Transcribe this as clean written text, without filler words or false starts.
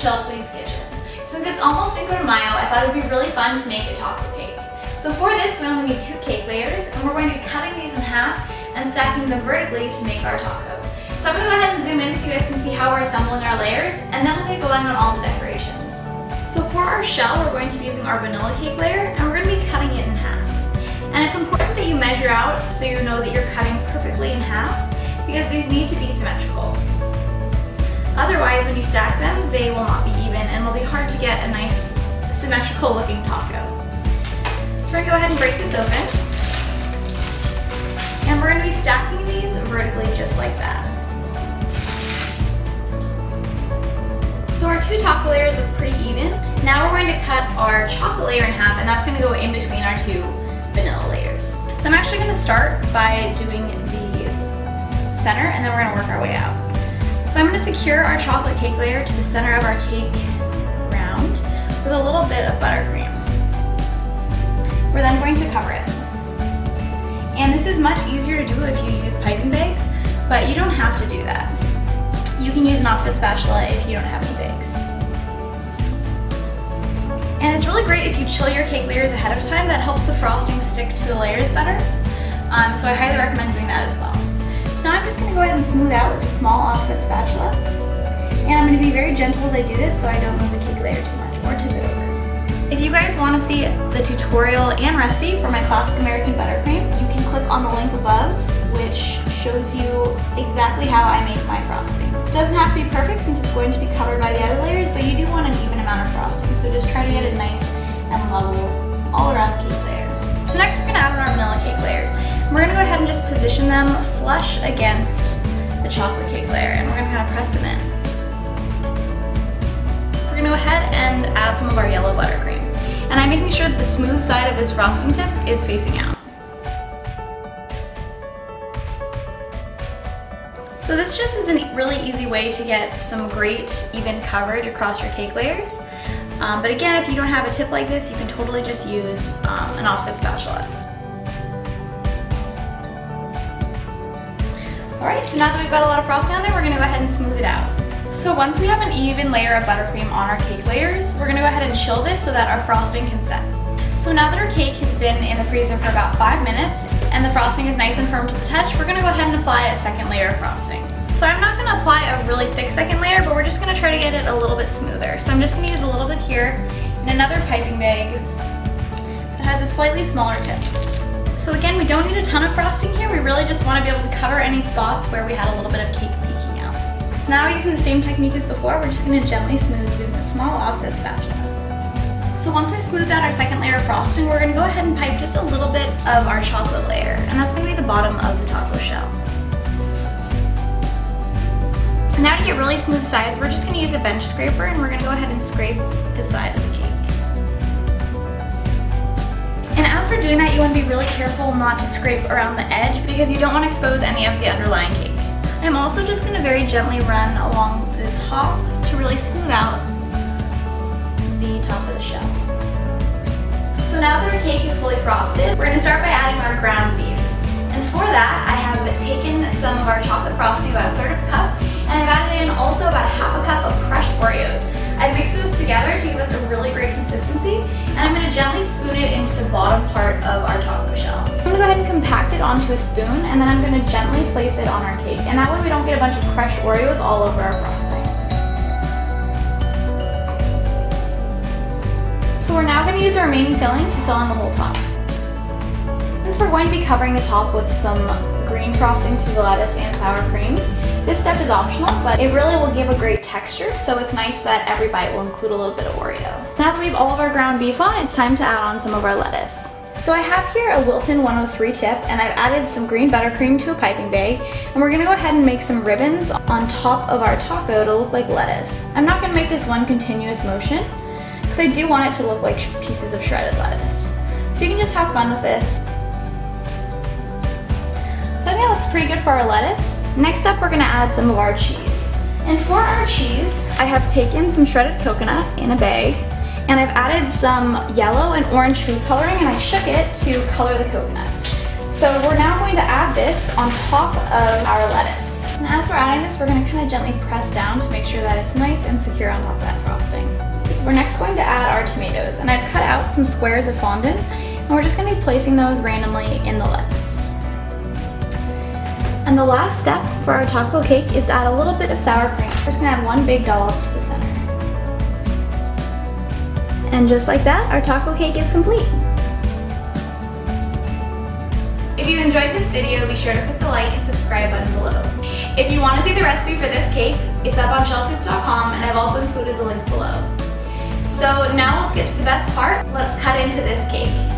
Chelsweets kitchen. Since it's almost Cinco de Mayo, I thought it would be really fun to make a taco cake. So for this, we only need 2 cake layers, and we're going to be cutting these in half and stacking them vertically to make our taco. So I'm going to go ahead and zoom in so you guys can see how we're assembling our layers, and then we'll get going on all the decorations. So for our shell, we're going to be using our vanilla cake layer, and we're going to be cutting it in half. And it's important that you measure out so you know that you're cutting perfectly in half, because these need to be symmetrical. Otherwise, when you stack them, they will not be even and it'll be hard to get a nice symmetrical looking taco. So we're going to go ahead and break this open. And we're going to be stacking these vertically just like that. So our 2 taco layers look pretty even. Now we're going to cut our chocolate layer in half, and that's going to go in between our 2 vanilla layers. So I'm actually going to start by doing the center, and then we're going to work our way out. So I'm going to secure our chocolate cake layer to the center of our cake round with a little bit of buttercream. We're then going to cover it. And this is much easier to do if you use piping bags, but you don't have to do that. You can use an offset spatula if you don't have any bags. And it's really great if you chill your cake layers ahead of time. That helps the frosting stick to the layers better. So I highly recommend doing that as well. So now I'm just going to go ahead and smooth out with a small offset spatula. And I'm going to be very gentle as I do this so I don't move the cake layer too much or tip it over. If you guys want to see the tutorial and recipe for my classic American buttercream, you can click on the link above, which shows you exactly how I make my frosting. It doesn't have to be perfect since it's going to be covered by the other layers, but you do want an even amount of frosting, so just try to get it nice and level all around the cake layer. So next we're going to add on our vanilla cake layers. We're going to go ahead and just position them flush against the chocolate cake layer, and we're going to kind of press them in. We're going to go ahead and add some of our yellow buttercream. And I'm making sure that the smooth side of this frosting tip is facing out. So this just is a really easy way to get some great even coverage across your cake layers. But again, if you don't have a tip like this, you can totally just use an offset spatula. Alright, so now that we've got a lot of frosting on there, we're going to go ahead and smooth it out. So once we have an even layer of buttercream on our cake layers, we're going to go ahead and chill this so that our frosting can set. So now that our cake has been in the freezer for about 5 minutes and the frosting is nice and firm to the touch, we're going to go ahead and apply a second layer of frosting. So I'm not going to apply a really thick second layer, but we're just going to try to get it a little bit smoother. So I'm just going to use a little bit here in another piping bag that has a slightly smaller tip. So again, we don't need a ton of frosting here. We really just want to be able to cover any spots where we had a little bit of cake peeking out. So now using the same technique as before, we're just going to gently smooth using a small offset spatula. So once we've smoothed out our second layer of frosting, we're going to go ahead and pipe just a little bit of our chocolate layer, and that's going to be the bottom of the taco shell. And now to get really smooth sides, we're just going to use a bench scraper, and we're going to go ahead and scrape the side of the cake. And as we're doing that, you want to be really careful not to scrape around the edge because you don't want to expose any of the underlying cake. I'm also just going to very gently run along the top to really smooth out the top of the shell. So now that our cake is fully frosted, we're going to start by adding our ground beef. And for that, I have taken some of our chocolate frosting, about a 1/3 cup, and I've added in also about 1/2 cup of crushed Oreos. I've mixed those together to give us a really great consistency, and I'm going to gently spoon it into the bottom part of our taco shell. I'm going to go ahead and compact it onto a spoon, and then I'm going to gently place it on our cake, and that way we don't get a bunch of crushed Oreos all over our frosting. So we're now going to use the remaining filling to fill in the whole top. Since we're going to be covering the top with some green frosting to the lettuce and sour cream, this step is optional, but it really will give a great texture, so it's nice that every bite will include a little bit of Oreo. Now that we have all of our ground beef on, it's time to add on some of our lettuce. So I have here a Wilton 103 tip, and I've added some green buttercream to a piping bag, and we're going to go ahead and make some ribbons on top of our taco to look like lettuce. I'm not going to make this one continuous motion, because I do want it to look like pieces of shredded lettuce. So you can just have fun with this. So that looks pretty good for our lettuce. Next up, we're going to add some of our cheese. And for our cheese, I have taken some shredded coconut in a bag, and I've added some yellow and orange food coloring, and I shook it to color the coconut. So we're now going to add this on top of our lettuce. And as we're adding this, we're going to kind of gently press down to make sure that it's nice and secure on top of that frosting. So we're next going to add our tomatoes, and I've cut out some squares of fondant, and we're just going to be placing those randomly in the lettuce. And the last step for our taco cake is to add a little bit of sour cream. We're just going to add one big dollop to the center. And just like that, our taco cake is complete. If you enjoyed this video, be sure to click the like and subscribe button below. If you want to see the recipe for this cake, it's up on Chelsweets.com, and I've also included a link below. So now let's get to the best part. Let's cut into this cake.